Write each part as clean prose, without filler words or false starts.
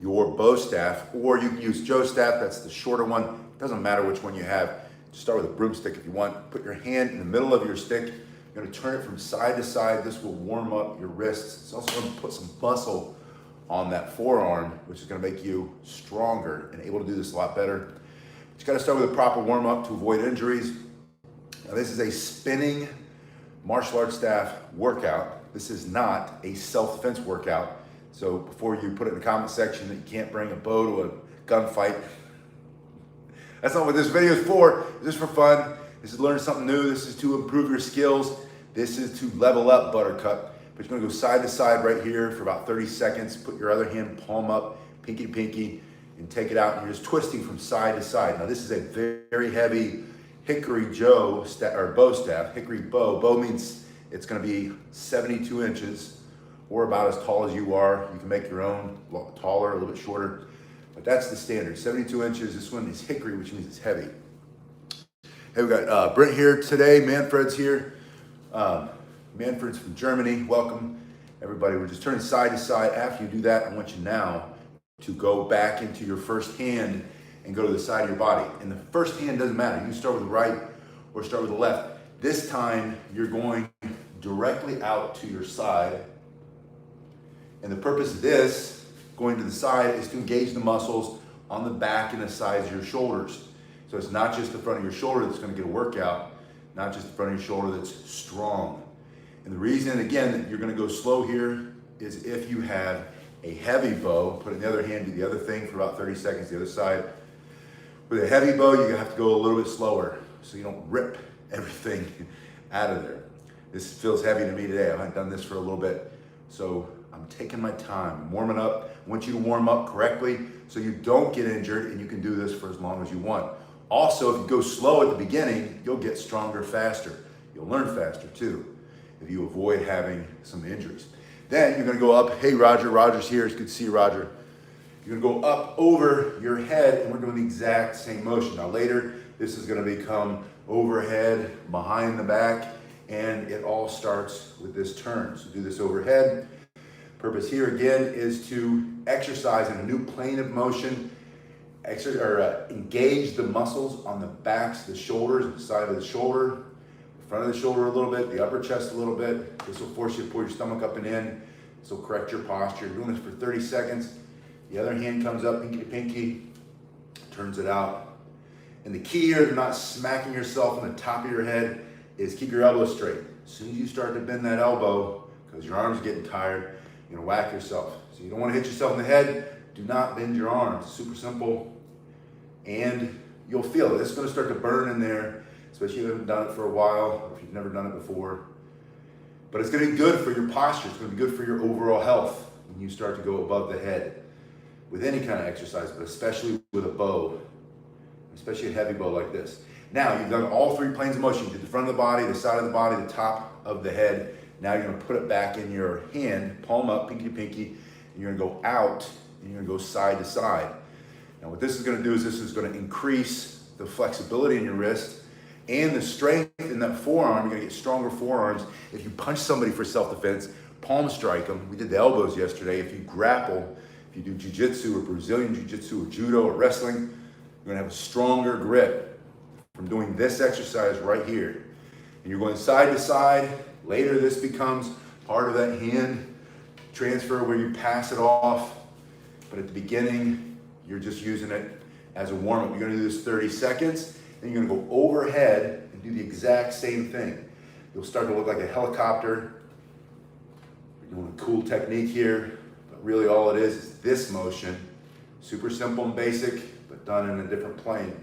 your bow staff, or you can use Joe's staff, that's the shorter one. It doesn't matter which one you have. Just start with a broomstick if you want. Put your hand in the middle of your stick. You're gonna turn it from side to side. This will warm up your wrists. It's also gonna put some muscle on that forearm, which is gonna make you stronger and able to do this a lot better. But you gotta start with a proper warm up to avoid injuries. Now this is a spinning martial arts staff workout. This is not a self-defense workout. So before you put it in the comment section that you can't bring a bow to a gunfight, that's not what this video is for. This is for fun. This is to learn something new. This is to improve your skills. This is to level up, Buttercup. But you're gonna go side to side right here for about 30 seconds. Put your other hand palm up, pinky to pinky, and take it out. And you're just twisting from side to side. Now this is a very heavy Hickory bow staff, hickory bow. Bow means it's gonna be 72 inches or about as tall as you are. You can make your own taller, a little bit shorter, but that's the standard, 72 inches. This one is hickory, which means it's heavy. Hey, we got Brent here today, Manfred's here. Manfred's from Germany, welcome. Everybody, we're just turning side to side. After you do that, I want you now to go back into your first hand and go to the side of your body. And the first hand doesn't matter. You can start with the right or start with the left. This time, you're going directly out to your side. And the purpose of this, going to the side, is to engage the muscles on the back and the sides of your shoulders. So it's not just the front of your shoulder that's gonna get a workout, not just the front of your shoulder that's strong. And the reason, again, that you're gonna go slow here is if you have a heavy bow, put it in the other hand, do the other thing for about 30 seconds, the other side. With a heavy bow, you have to go a little bit slower so you don't rip everything out of there. This feels heavy to me today. I haven't done this for a little bit, so I'm taking my time, I'm warming up. I want you to warm up correctly so you don't get injured and you can do this for as long as you want. Also, if you go slow at the beginning, you'll get stronger faster. You'll learn faster too, if you avoid having some injuries. Then you're gonna go up, hey Roger, Roger's here, it's good to see you, Roger. You're gonna go up over your head and we're doing the exact same motion. Now later, this is gonna become overhead, behind the back, and it all starts with this turn. So do this overhead. Purpose here again is to exercise in a new plane of motion, engage the muscles on the backs of the shoulders, the side of the shoulder, the front of the shoulder a little bit, the upper chest a little bit. This will force you to pull your stomach up and in. This will correct your posture. You're doing this for 30 seconds. The other hand comes up, pinky to pinky, turns it out. And the key here to not smacking yourself on the top of your head is keep your elbows straight. As soon as you start to bend that elbow, because your arm's getting tired, you're gonna whack yourself. So you don't wanna hit yourself in the head. Do not bend your arms. Super simple. And you'll feel it. It's gonna start to burn in there, especially if you haven't done it for a while, or if you've never done it before. But it's gonna be good for your posture. It's gonna be good for your overall health when you start to go above the head with any kind of exercise, but especially with a bow, especially a heavy bow like this. Now, you've done all three planes of motion. You did the front of the body, the side of the body, the top of the head. Now you're gonna put it back in your hand, palm up, pinky to pinky, and you're gonna go out, and you're gonna go side to side. Now what this is gonna do is this is gonna increase the flexibility in your wrist and the strength in that forearm. You're gonna get stronger forearms. If you punch somebody for self-defense, palm strike them. We did the elbows yesterday. If you grapple, if you do jiu-jitsu or Brazilian jiu-jitsu or judo or wrestling, you're gonna have a stronger grip from doing this exercise right here. And you're going side to side. Later, this becomes part of that hand transfer where you pass it off. But at the beginning, you're just using it as a warm-up. You're gonna do this 30 seconds, then you're gonna go overhead and do the exact same thing. You'll start to look like a helicopter. You're doing a cool technique here, but really all it is this motion. Super simple and basic, but done in a different plane.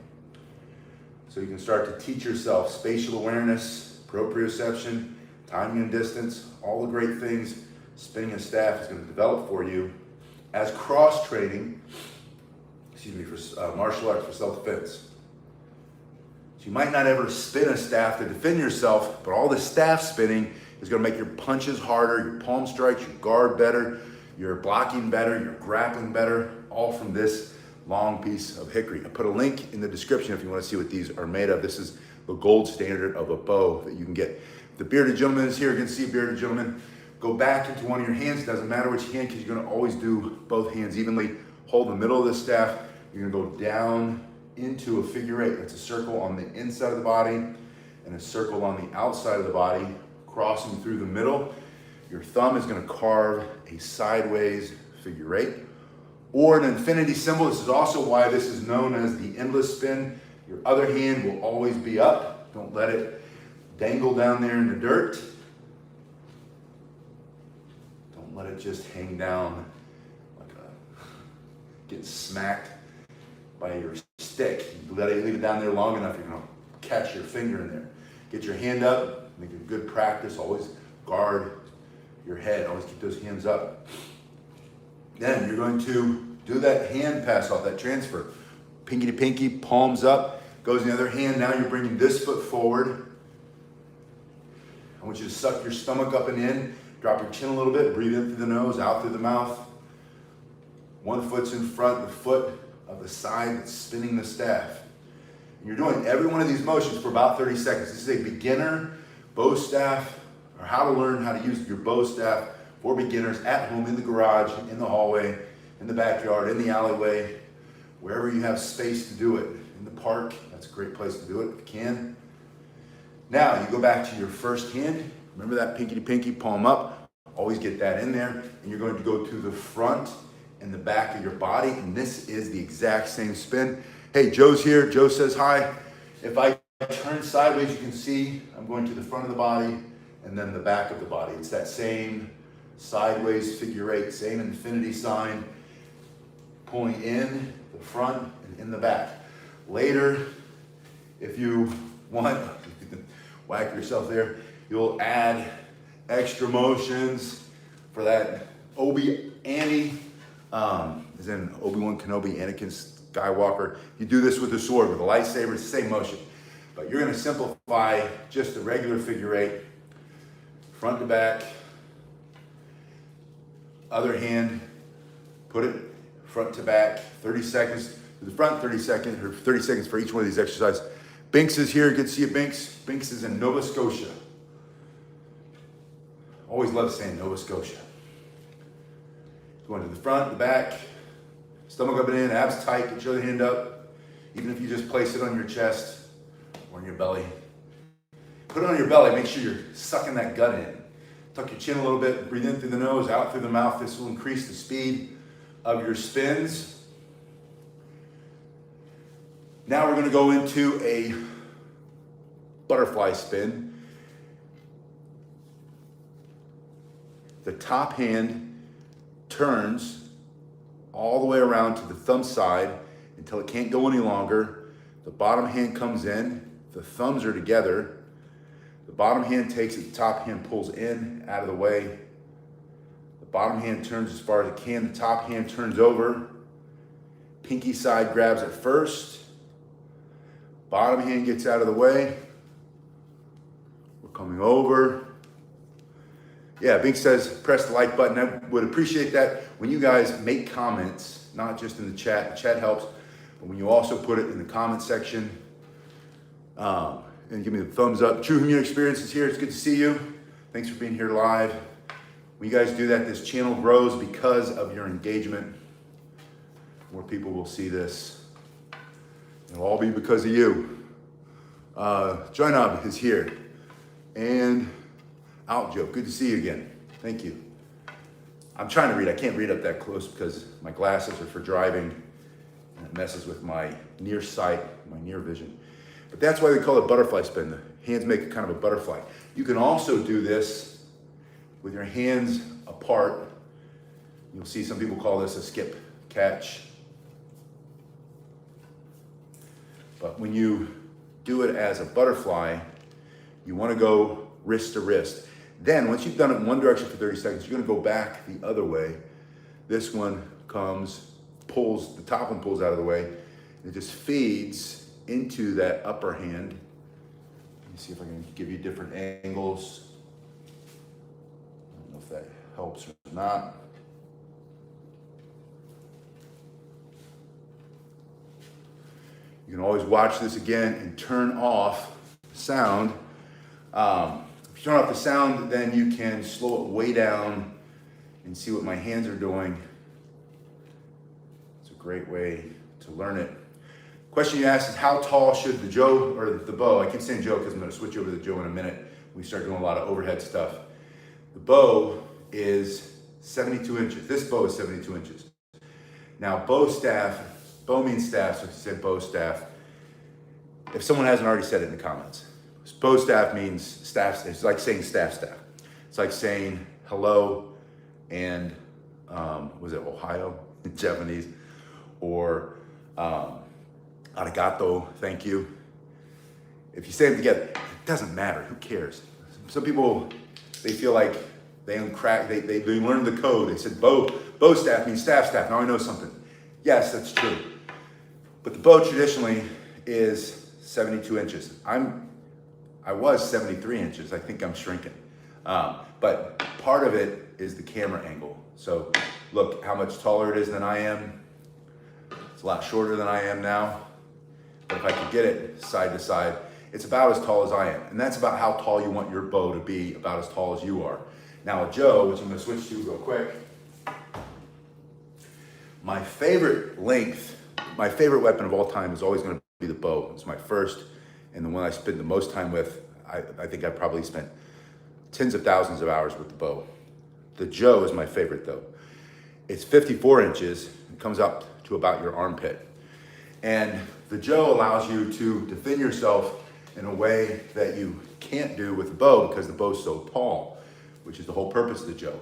So you can start to teach yourself spatial awareness, proprioception, timing and distance, all the great things spinning a staff is going to develop for you as cross-training, for martial arts, for self-defense. So you might not ever spin a staff to defend yourself, but all the staff spinning is going to make your punches harder, your palm strikes, your guard better, your blocking better, your grappling better, all from this long piece of hickory. I put a link in the description if you want to see what these are made of. This is the gold standard of a bow that you can get. The bearded gentleman is here. You can see a bearded gentleman. Go back into one of your hands. Doesn't matter which hand, because you're going to always do both hands evenly. hold the middle of the staff. You're gonna go down into a figure eight. That's a circle on the inside of the body and a circle on the outside of the body, crossing through the middle. Your thumb is gonna carve a sideways figure eight or an infinity symbol. This is also why this is known as the endless spin. Your other hand will always be up. Don't let it dangle down there in the dirt. Don't let it just hang down like getting smacked by your stick. Leave it down there long enough, you're gonna catch your finger in there. Get your hand up, make a good practice. Always guard your head, always keep those hands up. Then you're going to do that hand pass off, that transfer. Pinky to pinky, palms up, goes in the other hand. Now you're bringing this foot forward. I want you to suck your stomach up and in, drop your chin a little bit, breathe in through the nose, out through the mouth. One foot's in front, the foot of the side that's spinning the staff. And you're doing every one of these motions for about 30 seconds. This is a beginner bow staff, or how to learn how to use your bow staff for beginners at home, in the garage, in the hallway, in the backyard, in the alleyway, wherever you have space to do it. In the park, that's a great place to do it if you can. Now you go back to your first hand. Remember that pinky to pinky, palm up. Always get that in there. And you're going to go to the front and the back of your body. And this is the exact same spin. Hey, Joe's here. Joe says hi. If I turn sideways, you can see I'm going to the front of the body and then the back of the body. It's that same sideways figure eight, same infinity sign, pulling in the front and in the back. Later, if you want, whack yourself there, you'll add extra motions for that Obi-Annie, as in Obi-Wan Kenobi, Anakin Skywalker. You do this with a sword, with a lightsaber, it's the same motion. But you're gonna simplify just the regular figure eight, front to back, other hand, put it front to back, 30 seconds to the front, 30 seconds for each one of these exercises. Binks is here, good to see you, Binks. Binks is in Nova Scotia. Always love saying Nova Scotia. Going to the front, the back, stomach up and in, abs tight, get your other hand up. Even if you just place it on your chest or in your belly. Put it on your belly, make sure you're sucking that gut in. Tuck your chin a little bit, breathe in through the nose, out through the mouth. This will increase the speed of your spins. Now we're gonna go into a butterfly spin. The top hand turns all the way around to the thumb side until it can't go any longer. The bottom hand comes in, the thumbs are together. The bottom hand takes it, the top hand pulls in, out of the way. The bottom hand turns as far as it can, the top hand turns over. Pinky side grabs it first. Bottom hand gets out of the way. We're coming over. Yeah, Bink says press the like button. I would appreciate that when you guys make comments, not just in the chat. The chat helps, but when you also put it in the comment section and give me the thumbs up. True Human Experience is here. It's good to see you. Thanks for being here live. When you guys do that, this channel grows because of your engagement. More people will see this. It'll all be because of you. Joinab is here. And out, Joe. Good to see you again. Thank you. I'm trying to read. I can't read up that close because my glasses are for driving and it messes with my near sight, my near vision. But that's why they call it butterfly spin. The hands make it kind of a butterfly. You can also do this with your hands apart. You'll see some people call this a skip catch. But when you do it as a butterfly, you want to go wrist to wrist. Then once you've done it in one direction for 30 seconds, you're going to go back the other way. This one comes, pulls, the top one pulls out of the way. It just feeds into that upper hand. Let me see if I can give you different angles. I don't know if that helps or not. You can always watch this again and turn off sound. If you turn off the sound, then you can slow it way down and see what my hands are doing. great way to learn it. Question you asked is how tall should the Joe or the bow? I keep saying Joe because I'm going to switch over to the Joe in a minute. We start doing a lot of overhead stuff. The bow is 72 inches. This bow is 72 inches. Now bow staff, bow means staff, so if you said bow staff, if someone hasn't already said it in the comments, bow staff means staff. It's like saying staff. It's like saying hello and was it Ohio in Japanese, or arigato, thank you. If you say them together, it doesn't matter. Who cares? Some people, they feel like they learned the code. They said bow staff means staff. Now I know something. Yes, that's true. But the bow traditionally is 72 inches. I was 73 inches. I think I'm shrinking. But part of it is the camera angle. So look how much taller it is than I am. It's a lot shorter than I am now. But if I could get it side to side, it's about as tall as I am. And that's about how tall you want your bow to be, about as tall as you are. Now a Joe, which I'm gonna switch to real quick. My favorite length, my favorite weapon of all time is always gonna be the bow. It's my first, and the one I spend the most time with. I think I probably spent tens of thousands of hours with the bow. The Joe is my favorite though. It's 54 inches, it comes up to about your armpit. And the Joe allows you to defend yourself in a way that you can't do with the bow because the bow's so tall, which is the whole purpose of the Joe.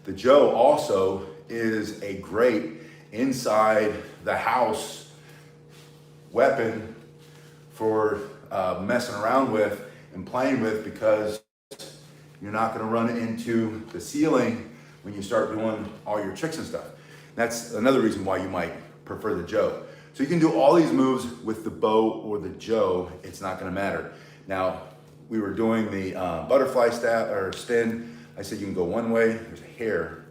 The Joe also is a great inside the house weapon for messing around with and playing with, because you're not going to run into the ceiling when you start doing all your tricks and stuff. That's another reason why you might prefer the Joe. So you can do all these moves with the bow or the Joe. It's not going to matter. Now, we were doing the butterfly staff or spin. I said you can go one way. There's a hair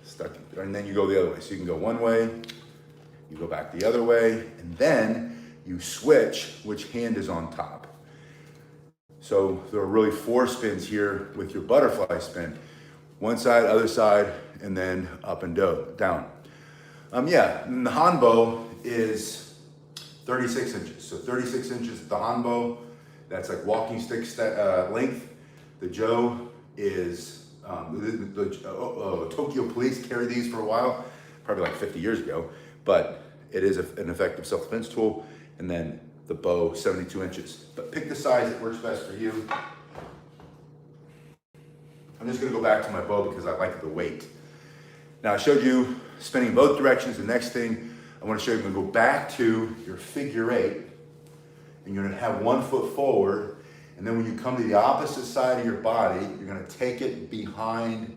stuck, and then you go the other way. So you can go one way, you go back the other way, and then you switch which hand is on top. So there are really 4 spins here with your butterfly spin. One side, other side, and then up and down. Yeah, and the Hanbo is 36 inches. So 36 inches at the Hanbo, that's like walking stick length. The Joe is, Tokyo police carried these for a while, probably like 50 years ago, but it is an effective self-defense tool. And then the bow, 72 inches. But pick the size that works best for you. I'm just gonna go back to my bow because I like the weight. Now I showed you spinning both directions. The next thing I want to show you, I'm going to go back to your figure 8, and you're going to have one foot forward, and then when you come to the opposite side of your body, you're going to take it behind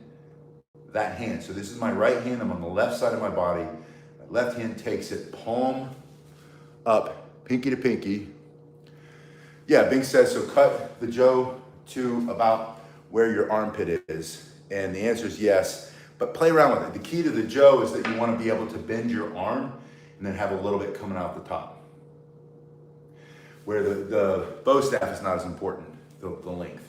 that hand. So this is my right hand, I'm on the left side of my body. My left hand takes it palm up, pinky to pinky. Yeah, Bing says, so cut the Joe to about where your armpit is. And the answer is yes. But play around with it. The key to the Joe is that you want to be able to bend your arm and then have a little bit coming out the top. Where the bow staff is not as important, the length.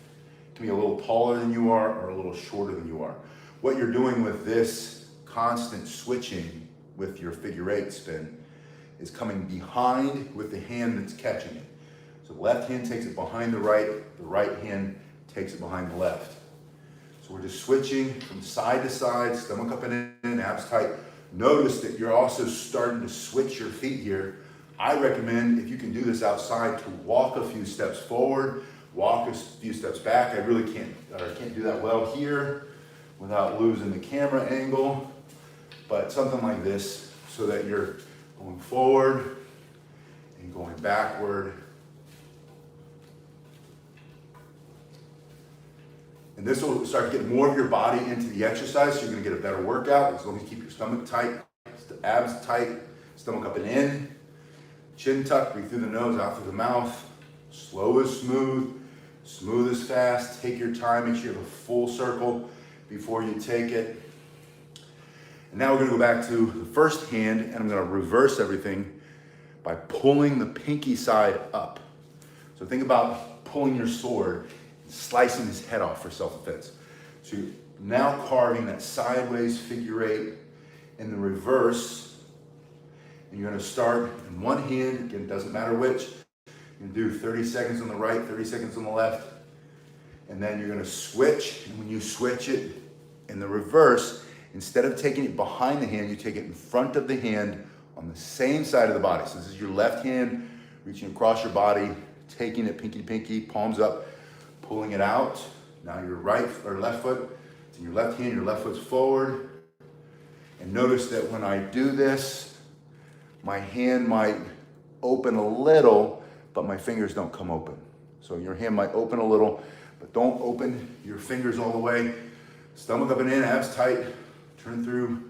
It can be a little taller than you are or a little shorter than you are. What you're doing with this constant switching with your figure 8 spin is coming behind with the hand that's catching it. So the left hand takes it behind the right hand takes it behind the left. So we're just switching from side to side, stomach up and in, abs tight. Notice that you're also starting to switch your feet here. I recommend, if you can do this outside, to walk a few steps forward, walk a few steps back. I really can't do that well here without losing the camera angle, but something like this so that you're going forward and going backward. And this will start getting more of your body into the exercise, so you're gonna get a better workout as long as you keep your stomach tight, the abs tight, stomach up and in, chin tucked, breathe through the nose, out through the mouth. Slow is smooth, smooth is fast. Take your time, make sure you have a full circle before you take it. And now we're gonna go back to the first hand, and I'm gonna reverse everything by pulling the pinky side up. So think about pulling your sword, slicing his head off for self-defense. So you're now carving that sideways figure 8 in the reverse And you're gonna start in one hand, again, it doesn't matter which. You can do 30 seconds on the right, 30 seconds on the left. And then you're gonna switch, and when you switch it in the reverse, instead of taking it behind the hand, you take it in front of the hand on the same side of the body. So this is your left hand reaching across your body, taking it pinky to pinky, palms up, pulling it out. Now your right or left foot, it's in your left hand, your left foot's forward. And notice that when I do this, my hand might open a little, but my fingers don't come open. So your hand might open a little, but don't open your fingers all the way. Stomach up and in, abs tight. Turn through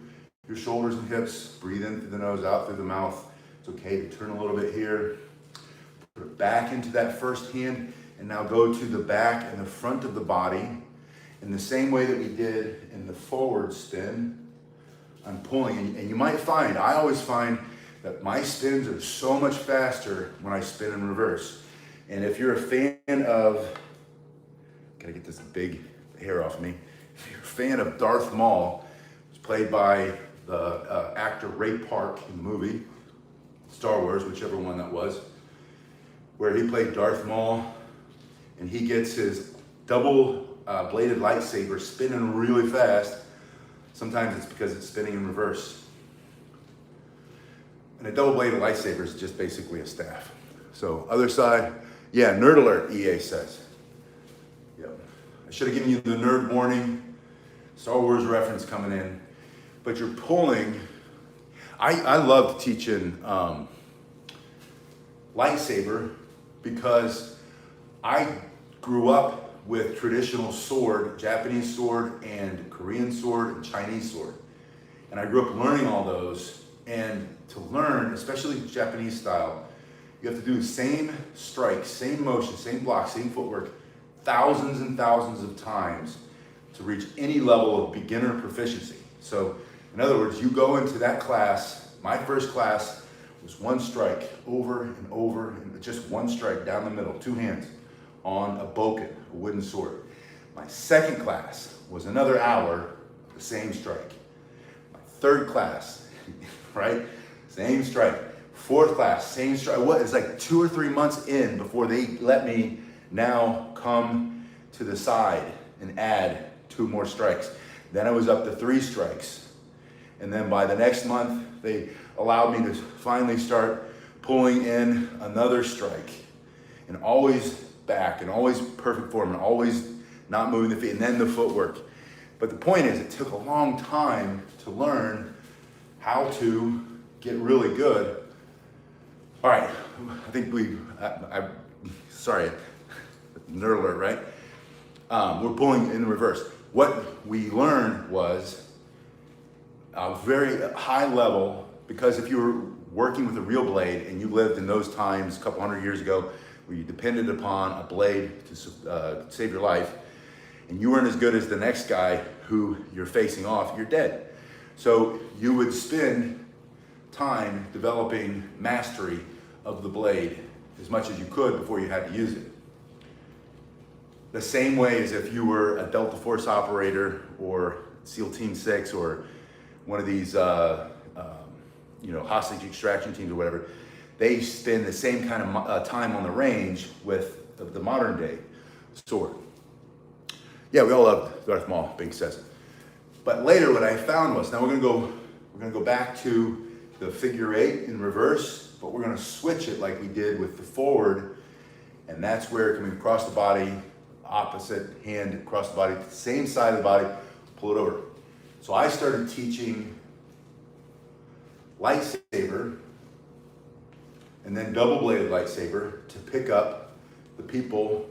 your shoulders and hips. Breathe in through the nose, out through the mouth. It's okay to turn a little bit here. Put it back into that first hand, and now go to the back and the front of the body in the same way that we did in the forward spin. I'm pulling, and you might find, I always find that my spins are so much faster when I spin in reverse. And if you're a fan of, gotta get this big hair off me. If you're a fan of Darth Maul, who's played by the actor Ray Park in the movie, Star Wars, whichever one that was, where he played Darth Maul, and he gets his double bladed lightsaber spinning really fast. Sometimes it's because it's spinning in reverse. And a double bladed lightsaber is just basically a staff. So other side, yeah, nerd alert, EA says. Yep. I should have given you the nerd warning. Star Wars reference coming in. But you're pulling. I love teaching lightsaber because I grew up with traditional sword, Japanese sword and Korean sword and Chinese sword. And I grew up learning all those. And to learn, especially Japanese style, you have to do the same strike, same motion, same block, same footwork, thousands and thousands of times to reach any level of beginner proficiency. So in other words, you go into that class, my first class was one strike over and over, and just one strike down the middle, two hands on a bokken, a wooden sword. My second class was another hour of the same strike. My third class, right? Same strike. Fourth class, same strike. What? It's like 2 or 3 months in before they let me now come to the side and add 2 more strikes. Then I was up to 3 strikes. And then by the next month, they allowed me to finally start pulling in another strike. And always back, and always perfect form, and always not moving the feet, and then the footwork. But the point is, it took a long time to learn how to get really good. All right, I think sorry, nerd alert, right? We're pulling in reverse. What we learned was a very high level, because if you were working with a real blade and you lived in those times a couple hundred years ago where you depended upon a blade to save your life, and you weren't as good as the next guy who you're facing off, you're dead. So you would spend time developing mastery of the blade as much as you could before you had to use it. The same way as if you were a Delta Force operator or SEAL Team 6 or one of these hostage extraction teams or whatever, they spend the same kind of time on the range with the modern day sword. Yeah, we all love Darth Maul, Bing says. But later what I found was, now we're gonna go back to the figure 8 in reverse, but we're gonna switch it like we did with the forward, and that's where coming across the body, opposite hand across the body, same side of the body, pull it over. So I started teaching lightsaber and then double-bladed lightsaber to pick up the people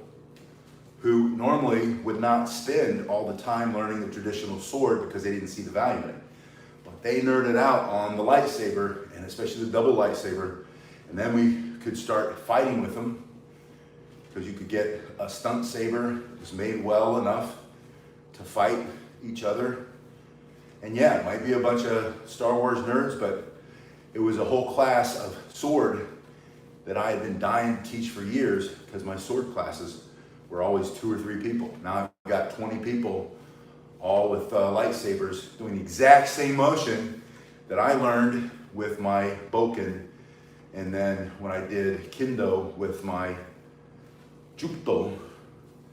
who normally would not spend all the time learning the traditional sword because they didn't see the value in it. But they nerded out on the lightsaber, and especially the double lightsaber, and then we could start fighting with them, because you could get a stunt saber that was made well enough to fight each other. And yeah, it might be a bunch of Star Wars nerds, but it was a whole class of sword that I had been dying to teach for years, because my sword classes were always 2 or 3 people. Now I've got 20 people, all with lightsabers, doing the exact same motion that I learned with my bokken, and then when I did kendo with my jukdo,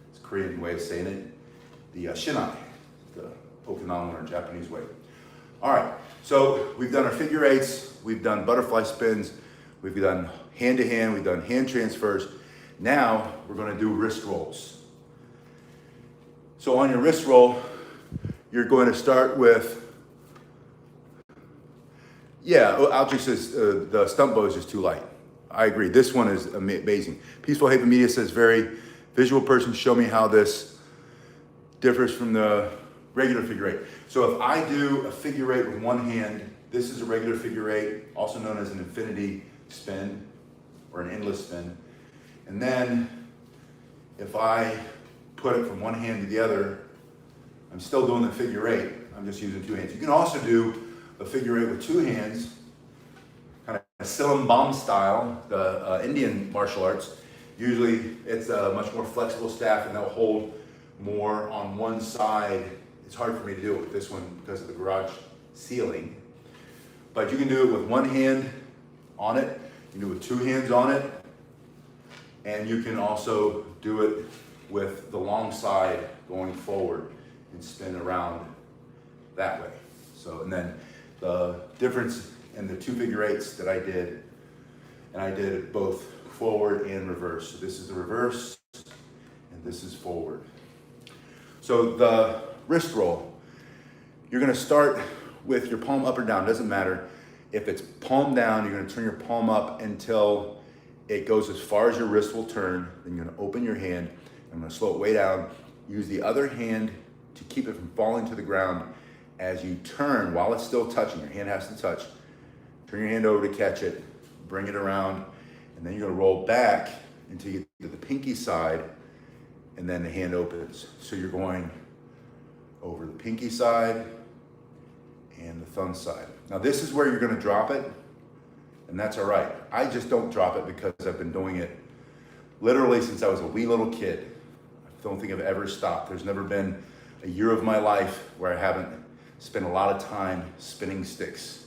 it's a Korean way of saying it, the shinai, the Okinawan or Japanese way. All right, so we've done our figure eights, we've done butterfly spins, we've done hand to hand, we've done hand transfers. Now we're going to do wrist rolls. So on your wrist roll, you're going to start with, Algie says the stump bow is just too light. I agree, this one is amazing. Peaceful Haven Media says, very visual person, show me how this differs from the regular figure eight. So if I do a figure eight with one hand, this is a regular figure eight, also known as an infinity spin or an endless spin. And then if I put it from one hand to the other, I'm still doing the figure eight. I'm just using two hands. You can also do a figure eight with two hands, kind of Silam Bam style, the Indian martial arts. Usually it's a much more flexible staff and they'll hold more on one side. It's hard for me to do it with this one because of the garage ceiling. But you can do it with one hand on it, you can do it with two hands on it, and you can also do it with the long side going forward and spin around that way. So, and then the difference in the two figure eights that I did, and I did both forward and reverse. So this is the reverse, and this is forward. So the wrist roll, you're gonna start with your palm up or down, doesn't matter. If it's palm down, you're gonna turn your palm up until it goes as far as your wrist will turn. Then you're gonna open your hand. I'm gonna slow it way down. Use the other hand to keep it from falling to the ground as you turn while it's still touching. Your hand has to touch. Turn your hand over to catch it, bring it around, and then you're gonna roll back until you get to the pinky side, and then the hand opens. So you're going over the pinky side and the thumb side. Now this is where you're gonna drop it, and that's all right. I just don't drop it because I've been doing it literally since I was a wee little kid. I don't think I've ever stopped. There's never been a year of my life where I haven't spent a lot of time spinning sticks.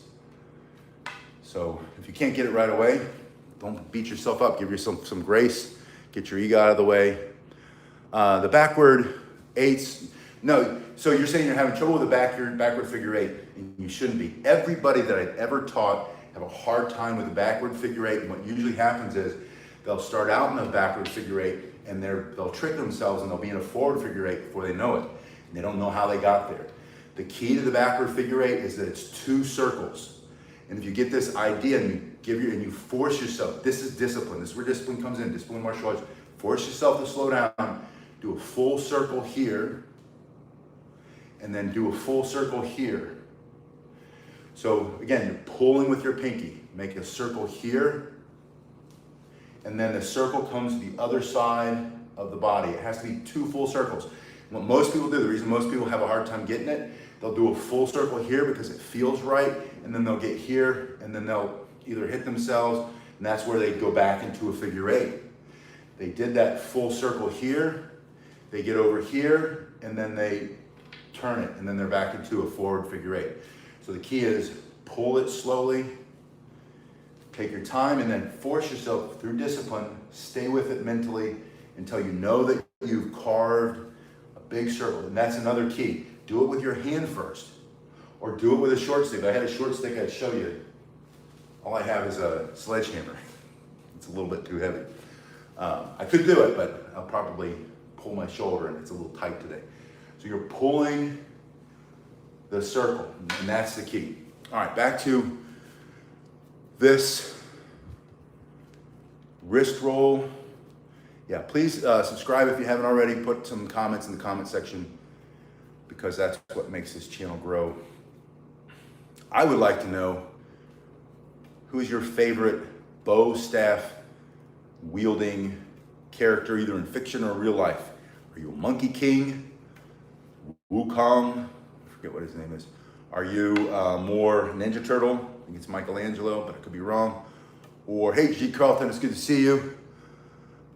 So if you can't get it right away, don't beat yourself up. Give yourself some grace. Get your ego out of the way. The backward eights, no, so you're saying you're having trouble with the backward figure eight, and you shouldn't be. Everybody that I've ever taught have a hard time with the backward figure eight, and what usually happens is they'll start out in a backward figure eight, and they'll trick themselves and they'll be in a forward figure eight before they know it, and they don't know how they got there. The key to the backward figure eight is that it's two circles, and if you get this idea and you force yourself, this is discipline. This is where discipline comes in, discipline martial arts. Force yourself to slow down, do a full circle here, and then do a full circle here. So again, you're pulling with your pinky. Make a circle here, and then the circle comes to the other side of the body. It has to be two full circles. What most people do, the reason most people have a hard time getting it, they'll do a full circle here because it feels right, and then they'll get here, and then they'll either hit themselves, and that's where they go back into a figure eight. They did that full circle here, they get over here, and then they turn it, and then they're back into a forward figure eight. So the key is pull it slowly, take your time, and then force yourself through discipline, stay with it mentally until you know that you've carved a big circle. And that's another key. Do it with your hand first, or do it with a short stick. If I had a short stick, I'd show you. All I have is a sledgehammer. It's a little bit too heavy. I could do it, but I'll probably pull my shoulder and it's a little tight today. So you're pulling the circle, and that's the key. All right, back to this wrist roll. Yeah, please subscribe if you haven't already. Put some comments in the comment section because that's what makes this channel grow. I would like to know, who's your favorite bow staff wielding character, either in fiction or real life? Are you a Monkey King? Wukong? I forget what his name is. Are you more Ninja Turtle? I think it's Michelangelo, but I could be wrong. Or, hey, G. Carlton, it's good to see you.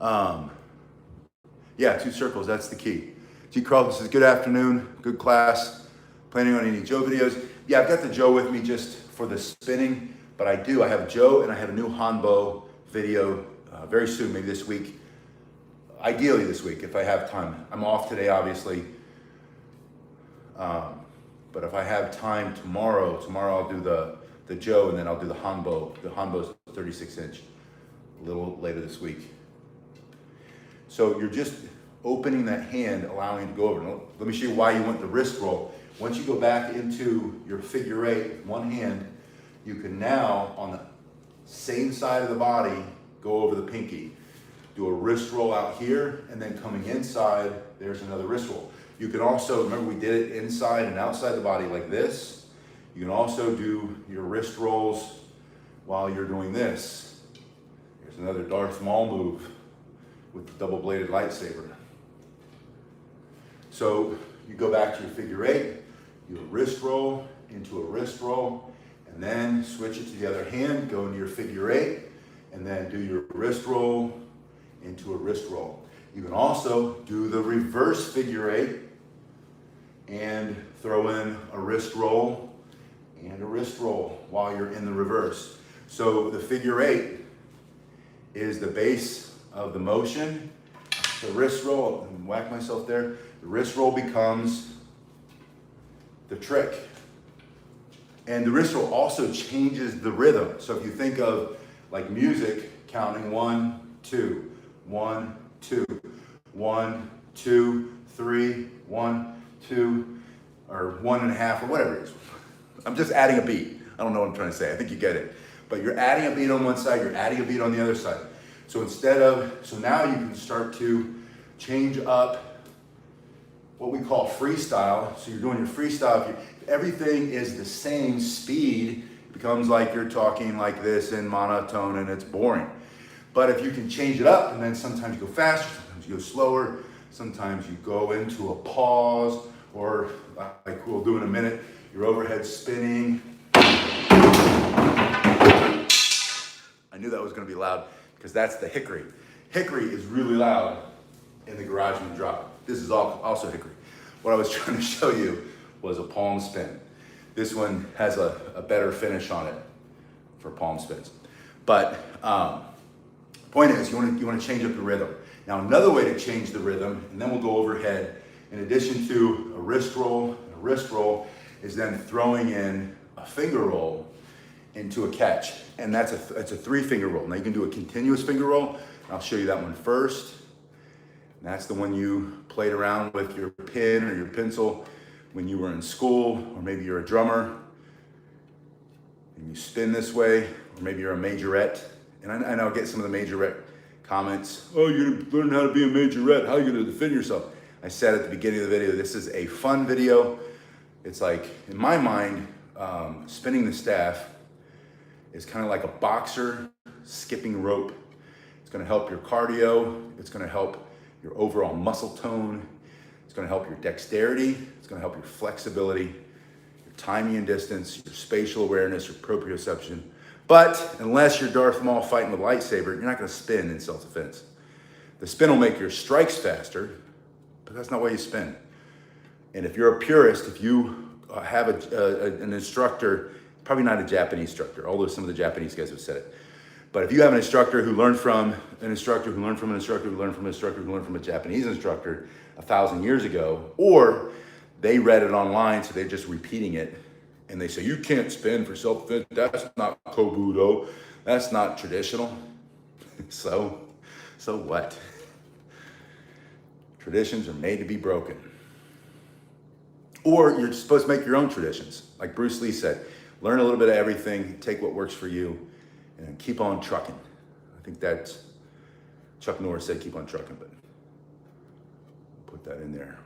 Yeah, two circles, that's the key. G. Carlton says, good afternoon, good class. Planning on any Joe videos? Yeah, I've got the Joe with me just for the spinning, But I have Joe and I have a new Hanbo video very soon, maybe this week. Ideally this week, if I have time. I'm off today, obviously. But if I have time tomorrow I'll do the Joe, and then I'll do the Hanbo. The Hanbo's 36 inch, a little later this week. So you're just opening that hand, allowing it to go over. Now, let me show you why you want the wrist roll. Once you go back into your figure eight with one hand, you can now, on the same side of the body, go over the pinky. Do a wrist roll out here, and then coming inside, there's another wrist roll. You can also, remember we did it inside and outside the body like this. You can also do your wrist rolls while you're doing this. Here's another Darth Maul move with the double-bladed lightsaber. So you go back to your figure eight, you do a wrist roll into a wrist roll, and then switch it to the other hand, go into your figure eight, and then do your wrist roll into a wrist roll. You can also do the reverse figure eight and throw in a wrist roll and a wrist roll while you're in the reverse. So the figure eight is the base of the motion. The wrist roll, and whack myself there, the wrist roll becomes the trick. And the wrist roll also changes the rhythm. So if you think of like music, counting 1, 2, 1, 2, 1, 2, 3, 1, 2, or 1.5, or whatever it is. I'm just adding a beat. I don't know what I'm trying to say. I think you get it. But you're adding a beat on one side, you're adding a beat on the other side. So so now you can start to change up what we call freestyle. So you're doing your freestyle. If everything is the same speed, it becomes like you're talking like this in monotone and it's boring. But if you can change it up, and then sometimes you go faster, sometimes you go slower, sometimes you go into a pause, or like we'll do in a minute, your overhead spinning. I knew that was going to be loud because that's the hickory. Hickory is really loud in the garage when you drop it. This is also hickory. What I was trying to show you was a palm spin. This one has a better finish on it for palm spins. But point is, you want to change up the rhythm. Now another way to change the rhythm, and then we'll go overhead, in addition to a wrist roll and a wrist roll, is then throwing in a finger roll into a catch. And it's a 3-finger roll. Now you can do a continuous finger roll. I'll show you that one first. And that's the one you played around with your pen or your pencil when you were in school, or maybe you're a drummer and you spin this way, or maybe you're a majorette. And I know I get some of the majorette comments. Oh, you're learning how to be a majorette. How are you going to defend yourself? I said at the beginning of the video, this is a fun video. It's like, in my mind, spinning the staff is kind of like a boxer skipping rope. It's going to help your cardio. It's going to help your overall muscle tone. It's going to help your dexterity. It's going to help your flexibility, your timing and distance, your spatial awareness, your proprioception. But unless you're Darth Maul fighting with a lightsaber, you're not going to spin in self-defense. The spin will make your strikes faster, but that's not why you spin. And if you're a purist, if you have an instructor, probably not a Japanese instructor, although some of the Japanese guys have said it. But if you have an instructor who learned from an instructor who learned from an instructor who learned from an instructor who learned from a Japanese instructor 1,000 years ago, or they read it online, so they're just repeating it, and they say, you can't spin for self-defense, that's not Kobudo, that's not traditional. So what? Traditions are made to be broken. Or you're supposed to make your own traditions. Like Bruce Lee said, learn a little bit of everything, take what works for you, and keep on trucking. I think that's, Chuck Norris said keep on trucking, but put that in there.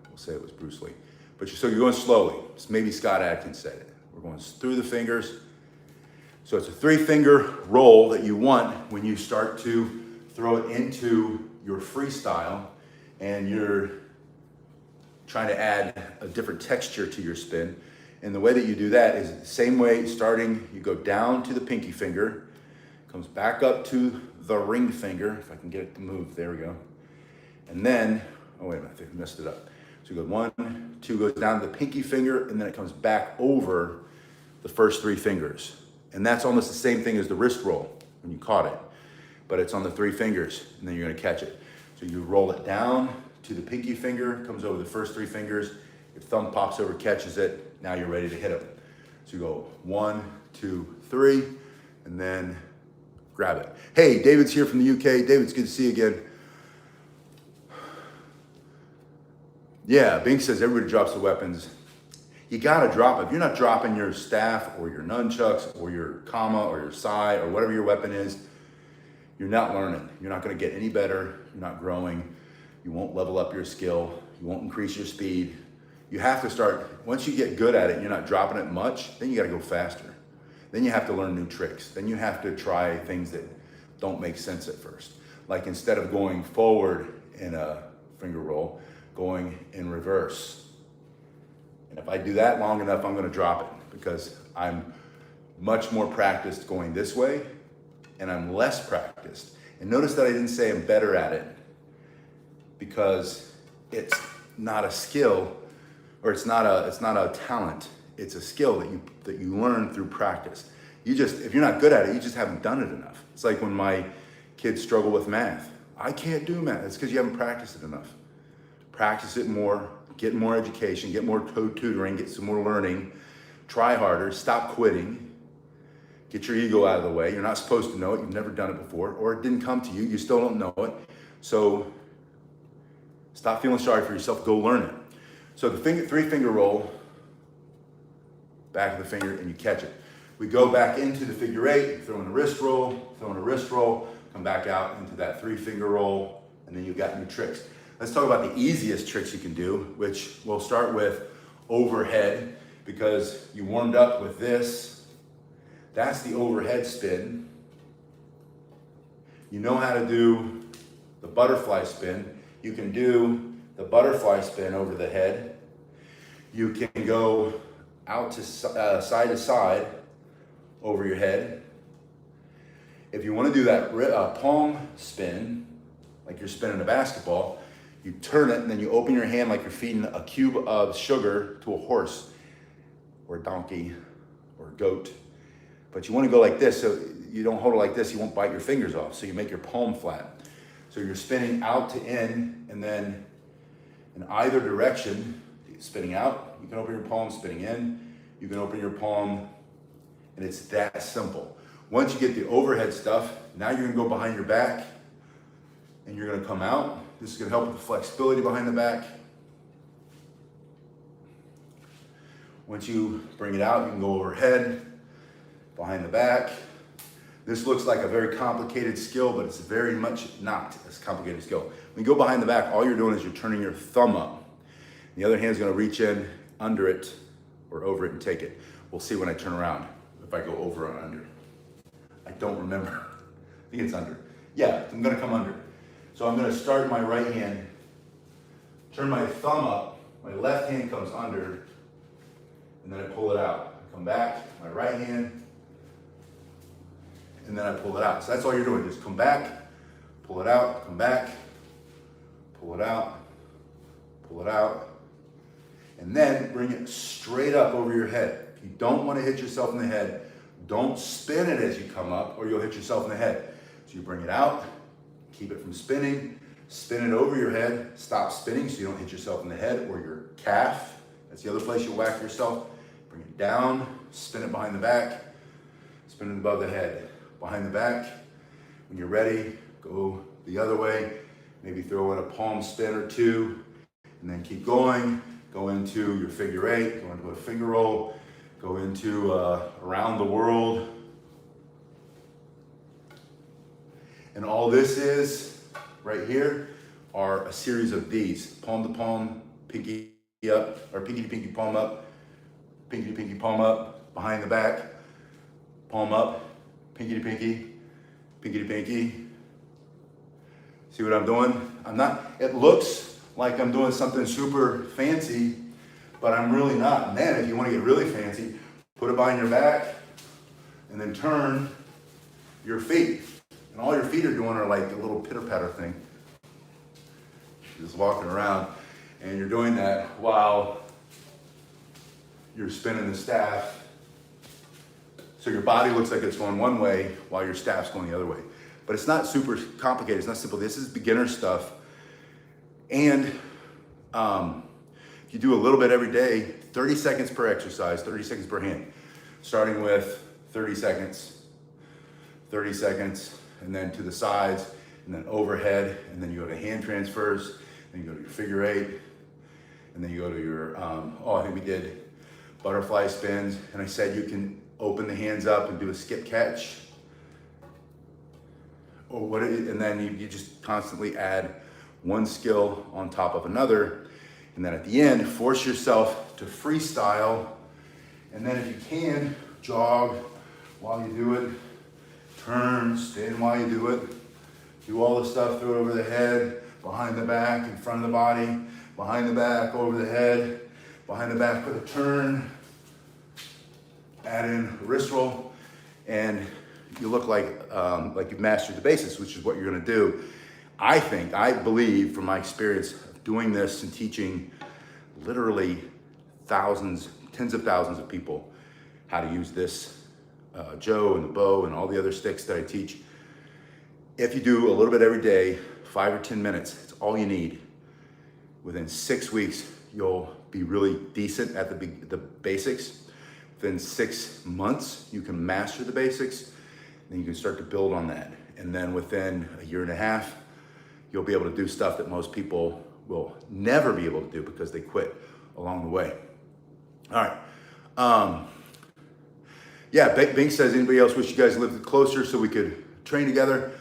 We'll say it was Bruce Lee. But so you're going slowly. Maybe Scott Adkins said it. We're going through the fingers. So it's a 3-finger roll that you want when you start to throw it into your freestyle and you're trying to add a different texture to your spin. And the way that you do that is the same way, starting, you go down to the pinky finger, comes back up to the ring finger, if I can get it to move, there we go. And then, oh wait a minute, I think I messed it up. So you go 1, 2, goes down to the pinky finger, and then it comes back over the first 3 fingers. And that's almost the same thing as the wrist roll when you caught it, but it's on the 3 fingers, and then you're gonna catch it. So you roll it down to the pinky finger, comes over the first 3 fingers, your thumb pops over, catches it, now you're ready to hit it. So you go 1, 2, 3, and then grab it. Hey, David's here from the UK. David, it's good to see you again. Yeah, Bink says everybody drops the weapons. You gotta drop it. If you're not dropping your staff or your nunchucks or your kama or your sai or whatever your weapon is, you're not learning. You're not gonna get any better. You're not growing. You won't level up your skill. You won't increase your speed. You have to start, once you get good at it, you're not dropping it much, then you gotta go faster. Then you have to learn new tricks. Then you have to try things that don't make sense at first. Like instead of going forward in a finger roll, going in reverse. And if I do that long enough, I'm gonna drop it because I'm much more practiced going this way and I'm less practiced. And notice that I didn't say I'm better at it because it's not a skill or it's not a talent. It's a skill that you learn through practice. If you're not good at it, you just haven't done it enough. It's like when my kids struggle with math. I can't do math. It's because you haven't practiced it enough. Practice it more, get more education, get more tutoring, get some more learning, try harder, stop quitting, get your ego out of the way. You're not supposed to know it. You've never done it before, or it didn't come to you. You still don't know it. So stop feeling sorry for yourself. Go learn it. So the 3-finger roll, back of the finger, and you catch it. We go back into the figure 8, throw in a wrist roll, come back out into that 3-finger roll, and then you've got new tricks. Let's talk about the easiest tricks you can do, which we'll start with overhead, because you warmed up with this. That's the overhead spin. You know how to do the butterfly spin. You can do the butterfly spin over the head. You can go out to side to side over your head. If you want to do that palm spin, like you're spinning a basketball, you turn it and then you open your hand like you're feeding a cube of sugar to a horse or a donkey or a goat. But you want to go like this, so you don't hold it like this, you won't bite your fingers off, so you make your palm flat. So you're spinning out to in, and then in either direction, spinning out, you can open your palm, spinning in, you can open your palm, and it's that simple. Once you get the overhead stuff, now you're gonna go behind your back, and you're gonna come out. This is gonna help with the flexibility behind the back. Once you bring it out, you can go overhead, behind the back. This looks like a very complicated skill, but it's very much not as complicated skill. When you go behind the back, all you're doing is you're turning your thumb up. The other hand's gonna reach in under it or over it and take it. We'll see when I turn around, if I go over or under. I don't remember. I think it's under. Yeah, I'm gonna come under. So I'm gonna start my right hand, turn my thumb up, my left hand comes under, and then I pull it out. I come back, my right hand, and then I pull it out. So that's all you're doing, just come back, pull it out, come back, pull it out, pull it out, and then bring it straight up over your head. If you don't want to hit yourself in the head, don't spin it as you come up or you'll hit yourself in the head. So you bring it out, keep it from spinning, spin it over your head, stop spinning so you don't hit yourself in the head or your calf. That's the other place you'll whack yourself. Bring it down, spin it behind the back, spin it above the head, behind the back. When you're ready, go the other way, maybe throw in a palm spin or two, and then keep going. Go into your figure 8, go into a finger roll, go into around the world. And all this is, right here, are a series of these. Palm to palm, pinky up, or pinky to pinky, palm up, pinky to pinky, palm up, behind the back, palm up, pinky to pinky, pinky to pinky. See what I'm doing? It looks like I'm doing something super fancy, but I'm really not. And then if you want to get really fancy, put it behind your back and then turn your feet. And all your feet are doing are like a little pitter-patter thing. You're just walking around and you're doing that while you're spinning the staff. So So your body looks like it's going one way while your staff's going the other way. But it's not super complicated, it's not simple. This is beginner stuff. And if you do a little bit every day, 30 seconds per exercise, 30 seconds per hand. Starting with 30 seconds, and then to the sides, and then overhead, and then you go to hand transfers, then you go to your figure eight, and then you go to your, I think we did butterfly spins, and I said you can open the hands up and do a skip catch, and then you just constantly add one skill on top of another, and then at the end, force yourself to freestyle, and then if you can, jog while you do it, turn, stand while you do it, do all the stuff, throw it over the head, behind the back, in front of the body, behind the back, over the head, behind the back with a turn, add in a wrist roll, and you look like you've mastered the basics, which is what you're gonna do. I believe from my experience of doing this and teaching literally thousands, tens of thousands of people how to use this Joe and the bow and all the other sticks that I teach. If you do a little bit every day, 5 or 10 minutes, it's all you need. Within 6 weeks, you'll be really decent at the basics. Within 6 months, you can master the basics, then you can start to build on that. And then within a year and a half, you'll be able to do stuff that most people will never be able to do because they quit along the way. All right. Yeah, Bink says, anybody else wish you guys lived closer so we could train together?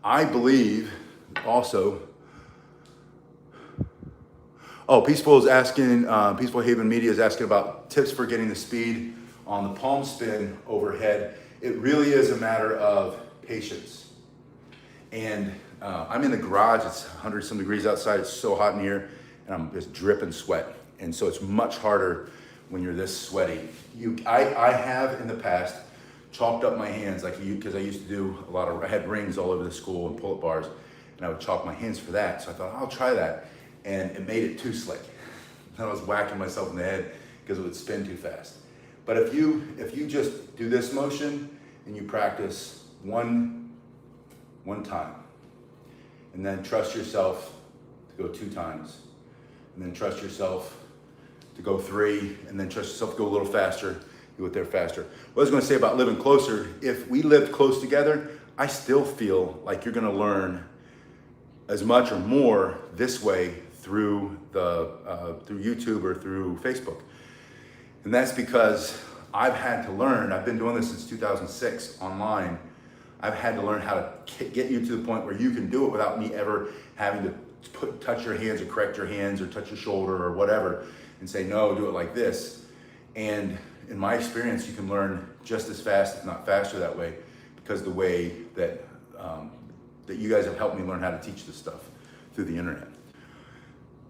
I believe also, Peaceful is asking, Peaceful Haven Media is asking about tips for getting the speed on the palm spin overhead. It really is a matter of patience. And I'm in the garage, it's 100 some degrees outside, it's so hot in here, and I'm just dripping sweat. And so it's much harder when you're this sweaty. I have in the past chalked up my hands because I used to do I had rings all over the school and pull-up bars, and I would chalk my hands for that. So I thought, I'll try that. And it made it too slick. Then I was whacking myself in the head because it would spin too fast. But if you just do this motion and you practice one time, and then trust yourself to go 2 times, and then trust yourself to go 3, and then trust yourself to go a little faster, you get there faster. What I was gonna say about living closer, if we lived close together, I still feel like you're gonna learn as much or more this way through YouTube or through Facebook. And that's because I've had to learn, I've been doing this since 2006 online. I've had to learn how to get you to the point where you can do it without me ever having to touch your hands or correct your hands or touch your shoulder or whatever and say, no, do it like this. And in my experience, you can learn just as fast, if not faster that way, because the way that you guys have helped me learn how to teach this stuff through the internet.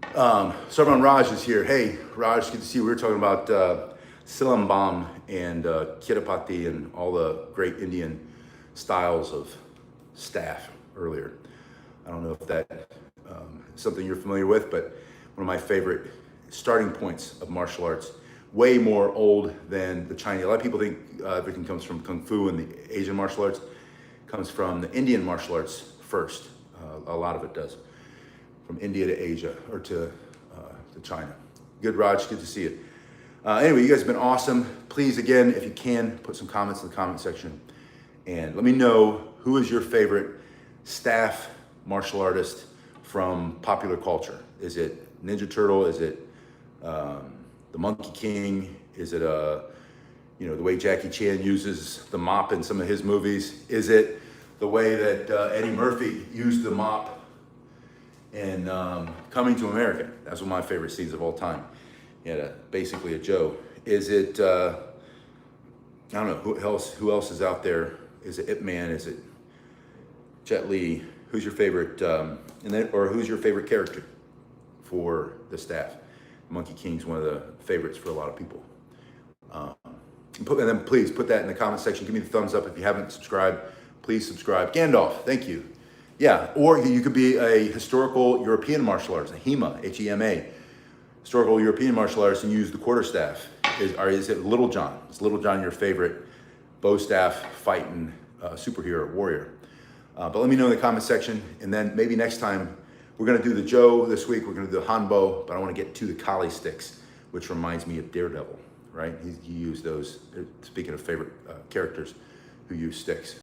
Sarvan Raj is here. Hey, Raj, good to see you. We were talking about Silambam and Kirapati and all the great Indian styles of staff earlier. I don't know if that is something you're familiar with, but one of my favorite starting points of martial arts, way more old than the Chinese. A lot of people think everything comes from Kung Fu and the Asian martial arts. It comes from the Indian martial arts first. A lot of it does. From India to Asia, or to China. Good, Raj, good to see you. Anyway, you guys have been awesome. Please, again, if you can, put some comments in the comment section. And let me know, who is your favorite staff martial artist from popular culture? Is it Ninja Turtle? Is it the Monkey King? Is it the way Jackie Chan uses the mop in some of his movies? Is it the way that Eddie Murphy used the mop in Coming to America? That's one of my favorite scenes of all time. He had basically a Joe. Is it, I don't know, who else is out there? Is it Ip Man? Is it Jet Li? Who's your favorite, or who's your favorite character for the staff? Monkey King's one of the favorites for a lot of people. And then please put that in the comment section. Give me the thumbs up if you haven't subscribed. Please subscribe. Gandalf, thank you. Yeah, or you could be a historical European martial artist, a HEMA, H-E-M-A. Historical European martial artist, and use the quarterstaff. Is it Little John? Is Little John your favorite bow staff fighting superhero warrior. But let me know in the comment section, and then maybe next time we're going to do the Joe this week. We're going to do the Hanbo, but I want to get to the Kali sticks, which reminds me of Daredevil, right? He used those. Speaking of favorite characters who use sticks.